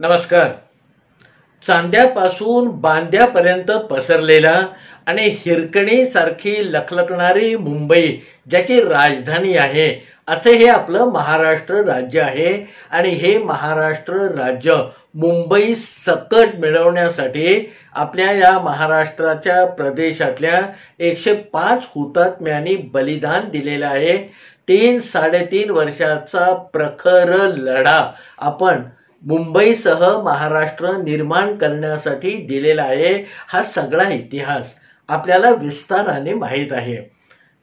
नमस्कार. चांद्यापासून बांद्यापर्यंत पसरलेला आणि हिरकणीसारखी लखलखणारी मुंबई ज्याची राजधानी आहे, असे हे आपलं महाराष्ट्र राज्य आहे. आणि हे महाराष्ट्र राज्य मुंबई सकट मिळवण्यासाठी आपल्या या महाराष्ट्राच्या प्रदेशातल्या 105 हुतात्म्यांनी बलिदान दिलेलं आहे. 3-3.5 वर्षाचा प्रखर लढा आपण मुंबईसह महाराष्ट्र निर्माण करण्यासाठी दिलेला आहे. हा सगळा इतिहास आपल्याला विस्ताराने माहीत आहे.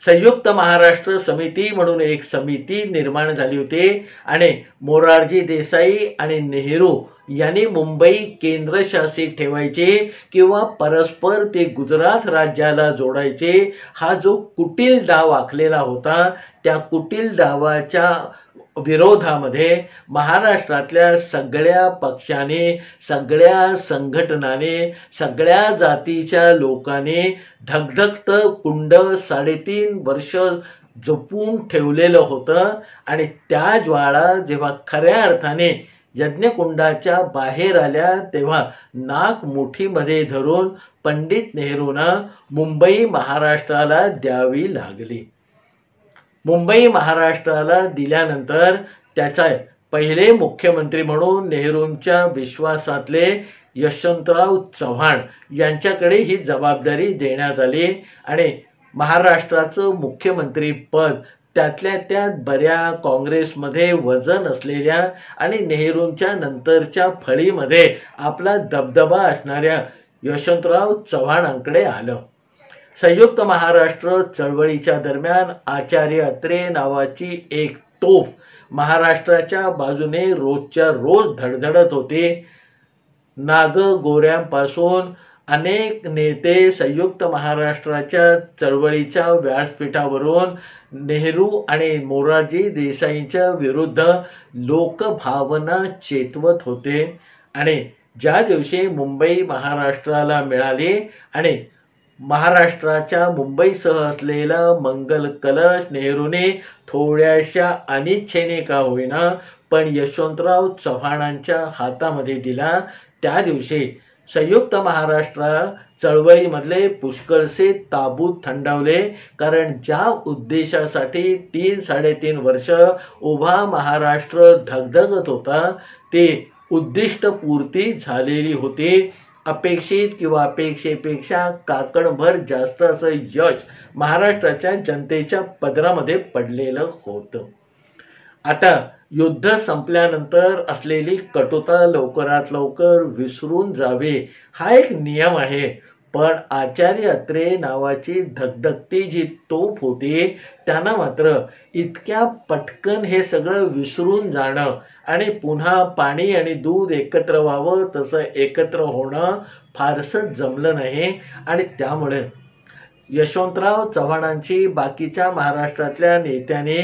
संयुक्त महाराष्ट्र समिती म्हणून एक समिती निर्माण झाली होती आणि मोरारजी देसाई आणि नेहरू यांनी मुंबई केंद्रशासित ठेवायचे किंवा परस्पर ते गुजरात राज्याला जोडायचे, हा जो कुटील डाव आखलेला होता, त्या कुटील डावाच्या विरोधामध्ये महाराष्ट्रातल्या सगळ्या पक्षाने, सगळ्या संघटनाने, सगळ्या जातीच्या लोकांनी धगधगत कुंड 3.5 वर्ष जपून ठेवलेलं होतं. आणि त्या ज्वाळा जेव्हा खऱ्या अर्थाने यज्ञकुंडाच्या बाहेर आल्या तेव्हा नाक मुठीमध्ये धरून पंडित नेहरूंना मुंबई महाराष्ट्राला द्यावी लागली. मुंबई महाराष्ट्राला दिल्यानंतर त्याचा पहिले मुख्यमंत्री म्हणून नेहरूंच्या विश्वासातले यशवंतराव चव्हाण यांच्याकडे ही जबाबदारी देण्यात आली. आणि महाराष्ट्राचं मुख्यमंत्री पद त्यातल्या त्यात बऱ्या काँग्रेसमध्ये वजन असलेल्या आणि नेहरूंच्या नंतरच्या फळीमध्ये आपला दबदबा असणाऱ्या यशवंतराव चव्हाणांकडे आलं. संयुक्त महाराष्ट्र चळवळीच्या दरम्यान आचार्य अत्रे नावाची एक तोफ महाराष्ट्राच्या बाजूने रोजच्या रोज धडधडत होते. नागगोऱ्यांपासून अनेक नेते संयुक्त महाराष्ट्राच्या चळवळीच्या व्यासपीठावरून नेहरू आणि मोरारजी देसाईंच्या विरुद्ध लोकभावना चेतवत होते. आणि ज्या दिवशी मुंबई महाराष्ट्राला मिळाली आणि महाराष्ट्राच्या मुंबईसह असलेला मंगल कलश नेहरूने थोड्याशा अनिच्छेने का होईना पण यशवंतराव चव्हाणांच्या हातामध्ये दिला, त्या दिवशी संयुक्त महाराष्ट्र चळवळीमधले पुष्कळसे ताबूत थंडावले. कारण ज्या उद्देशासाठी 3-3.5 वर्ष उभा महाराष्ट्र धगधगत होता, ते उद्दिष्टपूर्ती झालेली होती. अपेक्षित किंवा अपेक्षेपेक्षा काकणभर जास्त असं यश महाराष्ट्राच्या जनतेच्या पदरामध्ये पडलेलं होतं. आता युद्ध संपल्यानंतर असलेली कटुता लवकरात लवकर विसरून जावे हा एक नियम आहे. पण आचार्य अत्रे नावाची धगधगती जी तोफ होती, त्यांना मात्र इतक्या पटकन हे सगळं विसरून जाणं आणि पुन्हा पाणी आणि दूध एकत्र व्हावं तसं एकत्र होणं फारसं जमलं नाही. आणि त्यामुळे यशवंतराव चव्हाणांची बाकीच्या महाराष्ट्रातल्या नेत्यांनी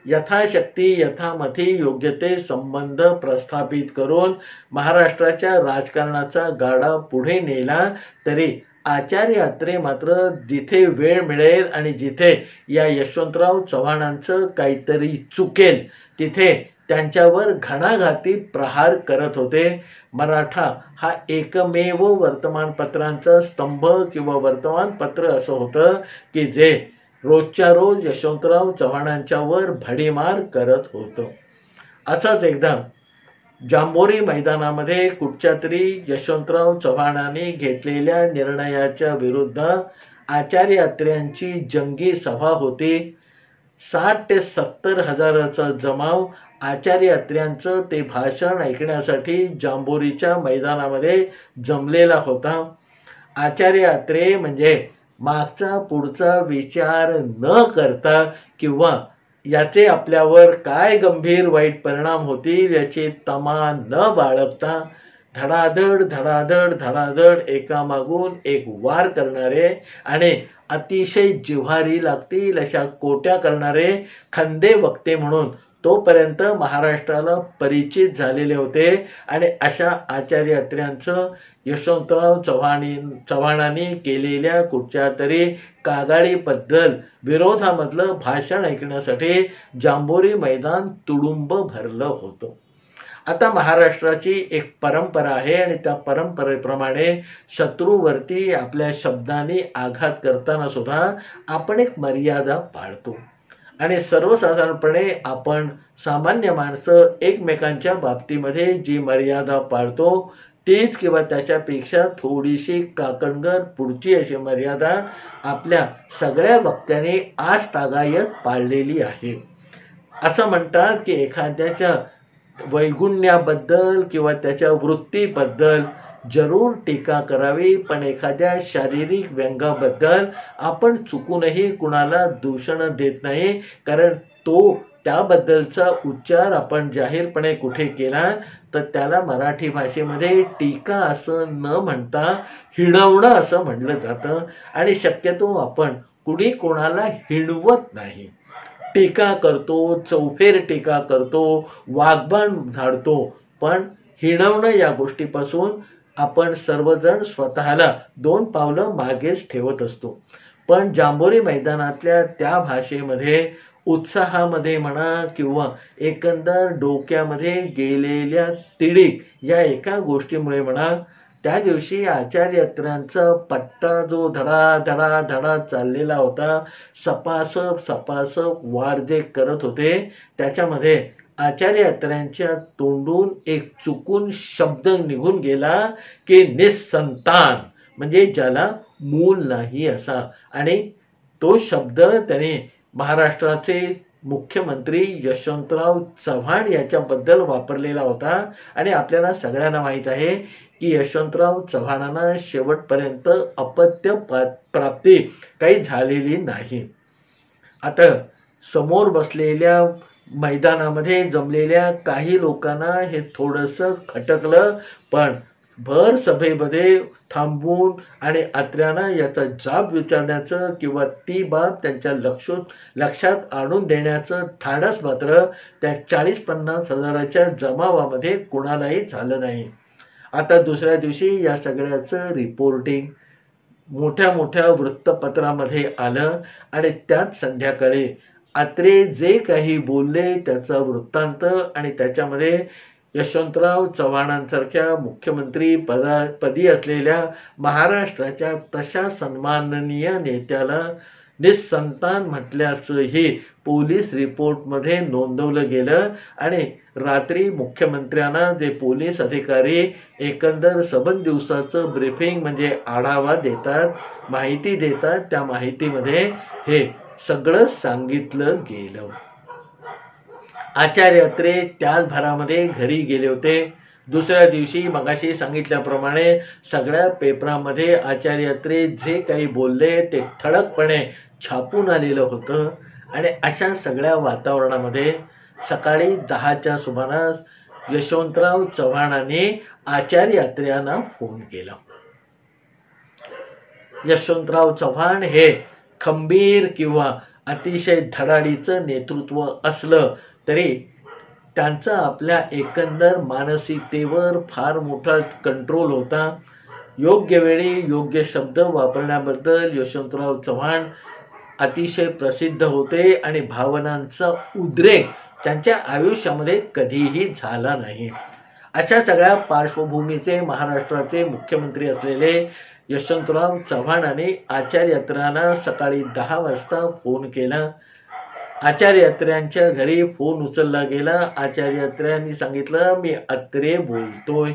यथाशक्ती यथामथी योग्य ते संबंध प्रस्थापित करून महाराष्ट्राच्या राजकारणाचा गाडा पुढे नेला. तरी आचार्य अत्रे मात्र जिथे वेळ मिळेल आणि जिथे या यशवंतराव चव्हाणांचं काहीतरी चुकेल तिथे त्यांच्यावर घणाघाती प्रहार करत होते. मराठा हा एकमेव वर्तमानपत्रांचा स्तंभ किंवा वर्तमानपत्र असं होतं की जे रोजच्या रोज यशवंतराव चव्हाणांच्यावर भडीमार करत होतं. असंच एकदा जांभोरी मैदानामध्ये कुठच्या तरी यशवंतराव चव्हाणांनी घेतलेल्या निर्णयाच्या विरुद्ध आचार्य अत्र्यांची जंगी सभा होती. 60 ते 70 हजाराचा जमाव आचार्य अत्र्यांचं ते भाषण ऐकण्यासाठी जांभोरीच्या मैदानामध्ये जमलेला होता. आचार्य अत्रे म्हणजे मागचा पुढचा विचार न करता किंवा याचे आपल्यावर काय गंभीर वाईट परिणाम होतील याची तमा न बाळगता धडाधड धडाधड धडाधड एकामागून एक वार करणारे आणि अतिशय जिव्हारी लागतील अशा कोट्या करणारे खंदे वक्ते म्हणून तोपर्यंत महाराष्ट्राला परिचित झालेले होते. आणि अशा आचार्य अत्र्यांचं यशवंतराव चव्हाणांनी केलेल्या कुठच्या तरी कागाळीबद्दल विरोधामधलं भाषण ऐकण्यासाठी जांभोरी मैदान तुडुंब भरलं होतं. आता महाराष्ट्राची एक परंपरा आहे आणि त्या परंपरेप्रमाणे शत्रूवरती आपल्या शब्दांनी आघात करताना सुद्धा आपण एक मर्यादा पाळतो आणि सर्वसाधारणपणे आपण सामान्य माणसं एकमेकांच्या बाबतीमध्ये जी मर्यादा पाळतो तीच किंवा त्याच्यापेक्षा थोडीशी काकणगत पुढची अशी मर्यादा आपल्या सगळ्या वक्त्यांनी आज तागायत पाळलेली आहे. असं म्हणतात की एखाद्याच्या वैगुण्याबद्दल किंवा त्याच्या वृत्तीबद्दल जरूर टीका करावी, पण एखाद्या शारीरिक व्यंगाबद्दल आपण चुकूनही कुणाला दूषण देत नाही, कारण तो त्याबद्दलचा उच्चार आपण जाहीरपणे कुठे केला तर त्याला मराठी भाषेमध्ये टीका असं न म्हणता हिणवणं असं म्हणलं जातं आणि शक्यतो आपण कुणी कोणाला हिणवत नाही. टीका करतो, चौफेर टीका करतो, वाग्बाण झाडतो, पण हिणवणं या गोष्टीपासून आपण सर्वजण स्वतःला 2 पावलं मागेच ठेवत असतो. पण जांभोरी मैदानातल्या त्या भाषेमध्ये उत्साहामध्ये म्हणा किंवा एकंदर डोक्यामध्ये गेलेल्या तिडीक या एका गोष्टीमुळे म्हणा, त्या दिवशी आचार्यात्रांचा पट्टा जो धडा धडा धडा चाललेला होता, सपासप वार जे करत होते, त्याच्यामध्ये आचार्यात्रांच्या तोंडून एक चुकून शब्द निघून गेला की निस्संतान, म्हणजे ज्याला मूल नाही असा. आणि तो शब्द त्याने महाराष्ट्राचे मुख्यमंत्री यशवंतराव चव्हाण याच्याबद्दल वापरलेला होता आणि आपल्याला सगळ्यांना माहीत आहे की यशवंतराव चव्हाणांना शेवटपर्यंत अपत्य प्राप्ती काही झालेली नाही. आता समोर बसलेल्या मैदानामध्ये जमलेल्या काही लोकांना हे थोडंसं खटकलं, पण भर सभेमध्ये थांबून आणि आत्र्यांना याचा जाब विचारण्याचं किंवा ती बाब त्यांच्या लक्षात आणून देण्याचं धाडस मात्र त्या 40-50 हजाराच्या जमावामध्ये कुणालाही झालं नाही. आता दुसऱ्या दिवशी या सगळ्याचं रिपोर्टिंग मोठ्या मोठ्या वृत्तपत्रामध्ये आलं आणि त्याच संध्याकाळी आत्रे जे काही बोलले त्याचा वृत्तांत आणि त्याच्यामध्ये यशवंतराव चव्हाणांसारख्या मुख्यमंत्री पदी असलेल्या महाराष्ट्राच्या तशा सन्माननीय नेत्याला निस्संतान म्हटल्याचंही पोलीस रिपोर्टमध्ये नोंदवलं गेलं आणि रात्री मुख्यमंत्र्यांना जे पोलीस अधिकारी एकंदर सबंध दिवसाचं ब्रीफिंग म्हणजे आढावा देतात, माहिती देतात, त्या माहितीमध्ये हे सगळं सांगितलं गेलं. आचार्य अत्रे त्याच भरामध्ये घरी गेले होते. दुसऱ्या दिवशी मगाशी सांगितल्याप्रमाणे सगळ्या पेपरामध्ये आचार्य अत्रे जे काही बोलले ते ठळकपणे छापून आलेलं होतं आणि अशा सगळ्या वातावरणामध्ये सकाळी 10च्या सुमारास यशवंतराव चव्हाणांनी आचार्य अत्रेयांना फोन केला. यशवंतराव चव्हाण हे खंबीर किंवा अतिशय धडाडीचं नेतृत्व असलं तरी त्यांचा आपल्या एकंदर मानसिकतेवर फार मोठा कंट्रोल होता. योग्य वेळी योग्य शब्द वापरण्याबद्दल यशवंतराव चव्हाण अतिशय प्रसिद्ध होते आणि भावनांचा उद्रेक त्यांच्या आयुष्यामध्ये कधीही झाला नाही. अशा सगळ्या पार्श्वभूमीचे महाराष्ट्राचे मुख्यमंत्री असलेले यशवंतराव चव्हाणांनी आचार्य अत्रेयांना सकाळी 10 वाजता फोन केला. आचार्य अत्रेयांच्या घरी फोन उचलला गेला. आचार्य अत्रेयांनी सांगितलं, मी अत्रे बोलतोय.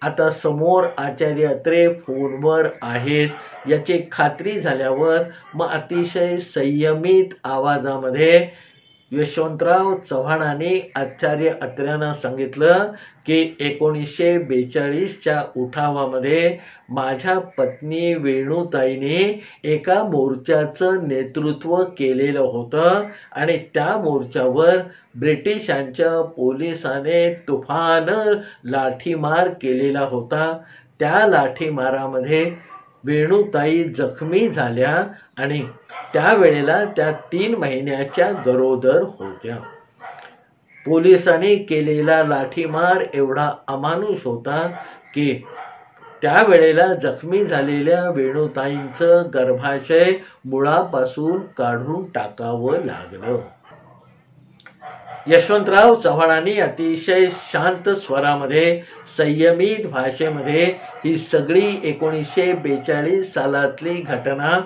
आता समोर आचार्य अत्रे फोनवर आहेत याची खात्री झाल्यावर मग अतिशय संयमित आवाजामध्ये यशवंतराव चव्हाणांनी आचार्य अत्रेयांना सांगितलं की 1942च्या उठावामध्ये माझ्या पत्नी वेणुताईने एका मोर्चाचं नेतृत्व केलेलं होतं आणि त्या मोर्चावर ब्रिटिशांच्या पोलिसाने तुफान लाठीमार केलेला होता. त्या लाठीमारामध्ये वेणुताई जखमी झाल्या आणि त्यावेळेला त्या 3 महिन्याच्या गरोदर होत्या. पोलिसांनी केलेला लाठीमार एवढा अमानुष होता की त्यावेळेला जखमी झालेल्या वेणुताईंचं गर्भाशय मुळापासून काढून टाकावं लागलं. यशवंतराव चव्हाणांनी अतिशय शांत स्वरामध्ये संयमित भाषेमध्ये ही सगळी 1942 सालातली घटना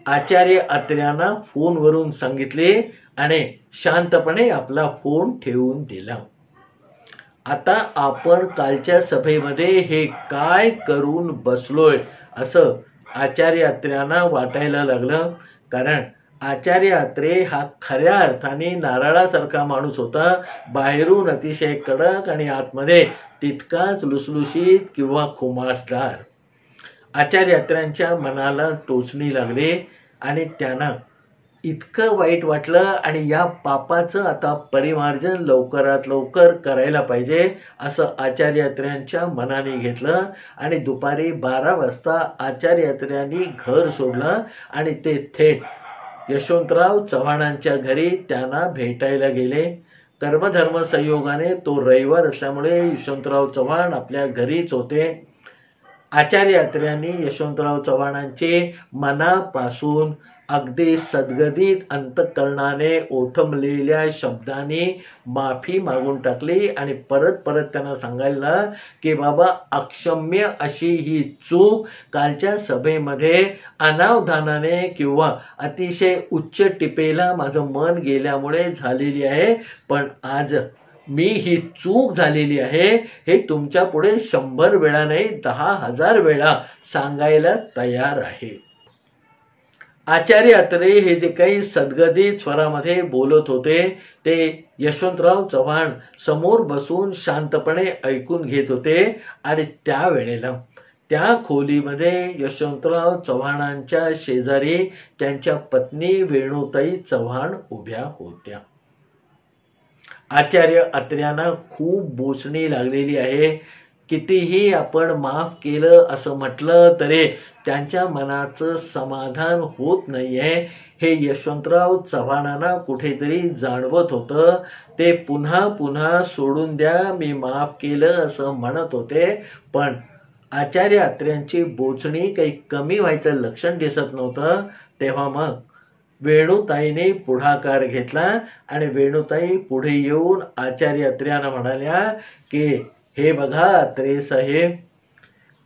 आचार्य अत्र्यांना फोनवरून सांगितली आणि शांतपणे आपला फोन ठेवून दिला. आता आपण कालच्या सभेमध्ये हे काय करून बसलोय असं आचार्य अत्र्यांना वाटायला लागलं. कारण आचार्य अत्रे हा खऱ्या अर्थाने नारळासारखा माणूस होता. बाहेरून अतिशय कडक आणि आतमध्ये तितकाच लुसलुशीत किंवा खुमासदार. आचार्य अत्र्यांच्या मनाला टोचणी लागली आणि त्यांना इतकं वाईट वाटलं आणि या पापाचं आता परिमार्जन लवकरात लवकर करायला पाहिजे असं आचार्य अत्र्यांच्या मनाने घेतलं. आणि दुपारी 12 वाजता आचार्य अत्र्यांनी घर सोडलं आणि ते थेट यशवंतराव चव्हाणांच्या घरी त्यांना भेटायला गेले. कर्मधर्म संयोगाने तो रविवार असल्यामुळे यशवंतराव चव्हाण आपल्या घरीच होते. आचार्य अत्र्यांनी यशवंतराव चव्हाणांचे मनापासून अगदी सद्गदित अंतःकरणाने ओथंबलेल्या शब्दांनी माफी मागून टाकली आणि परत परत त्यांना सांगायला की बाबा, अक्षम्य अशी ही चूक कालच्या सभेमध्ये अनावधानाने किंवा अतिशय उच्च टिपेला माझं मन गेल्यामुळे झालेली आहे. पण आज मी ही चूक झालेली आहे हे तुमच्या पुढे 100 वेळा नाही 10,000 वेळा सांगायला तयार आहे. आचार्य अत्रे हे जे काही सद्गदित स्वरामध्ये बोलत होते ते यशवंतराव चव्हाण समोर बसून शांतपणे ऐकून घेत होते. आणि त्यावेळेला त्या खोलीमध्ये यशवंतराव चव्हाणांच्या शेजारी त्यांच्या पत्नी वेणुताई चव्हाण उभ्या होत्या. आचार्य अत्र्यांना खूप बोचणी लागलेली आहे. कितीही आपण माफ केलं असं म्हटलं तरी त्यांच्या मनाचं समाधान होत नाहीये हे यशवंतराव चव्हाणांना कुठेतरी जाणवत होतं. ते पुन्हा पुन्हा सोडून द्या, मी माफ केलं असं म्हणत होते. पण आचार्य अत्र्यांची बोचणी काही कमी व्हायचं लक्षण दिसत नव्हतं. तेव्हा मग वेणुताईने पुढाकार घेतला आणि वेणुताई पुढे येऊन आचार्य अत्र्यांना म्हणाल्या की हे बघा अत्रे साहेब,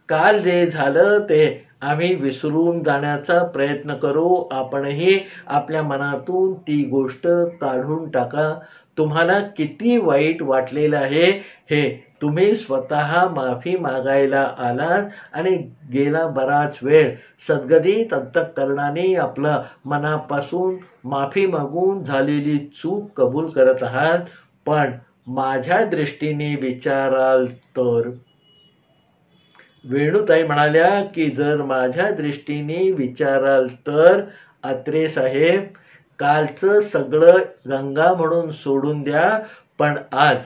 काल जे झालं ते आम्ही विसरून जाण्याचा प्रयत्न करू. आपणही आपल्या मनातून ती गोष्ट काढून टाका. तुम्हाला किती वाईट वाटलेलं आहे हे तुम्ही स्वतः माफी मागायला आलात आणि गेला बराच वेळ सद्गदित अंतःकरणाने आपलं मनापासून माफी मागून झालेली चूक कबूल करत आहात. पण माझ्या दृष्टीने विचाराल तर वेणुताई म्हणाल्या की जर माझ्या दृष्टीने विचाराल तर अत्रे साहेब, कालचं सगळं गंगा म्हणून सोडून द्या. पण आज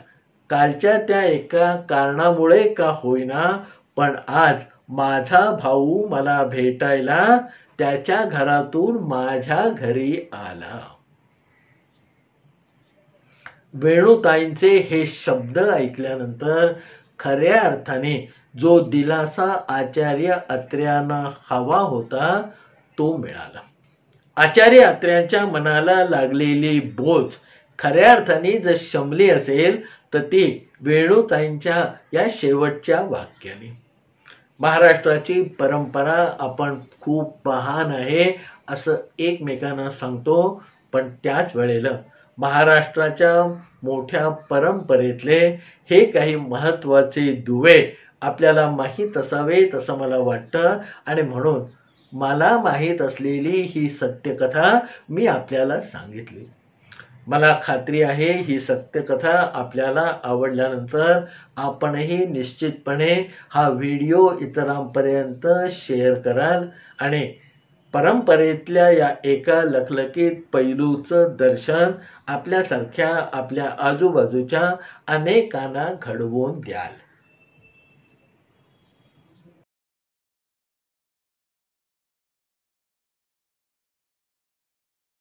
कालच्या त्या एका कारणामुळे का होईना पण आज माझा भाऊ मला भेटायला त्याच्या घरातून माझ्या घरी आला. वेणुताईंचे हे शब्द ऐकल्यानंतर खऱ्या अर्थाने जो दिलासा आचार्य अत्र्यांना हवा होता तो मिळाला. आचार्य अत्र्यांच्या मनाला लागलेली बोच खऱ्या अर्थाने जर शमली असेल तर ती वेणुताईंच्या या शेवटच्या वाक्याने. महाराष्ट्राची परंपरा आपण खूप महान आहे असं एकमेकांना सांगतो. पण त्याच वेळेला महाराष्ट्राच्या मोठ्या परंपरेतले हे काही महत्त्वाचे दुवे आपल्याला माहीत असावेत असं मला वाटतं. आणि म्हणून मला माहीत असलेली ही सत्यकथा मी आपल्याला सांगितली. मला खात्री आहे ही सत्यकथा आपल्याला आवडल्यानंतर आपणही निश्चितपणे हा व्हिडिओ इतरांपर्यंत शेअर कराल आणि परंपरेतल्या या एका लखलखीत पैलूचं दर्शन आपल्यासारख्या आपल्या आजूबाजूच्या अनेकांना घडवून द्याल.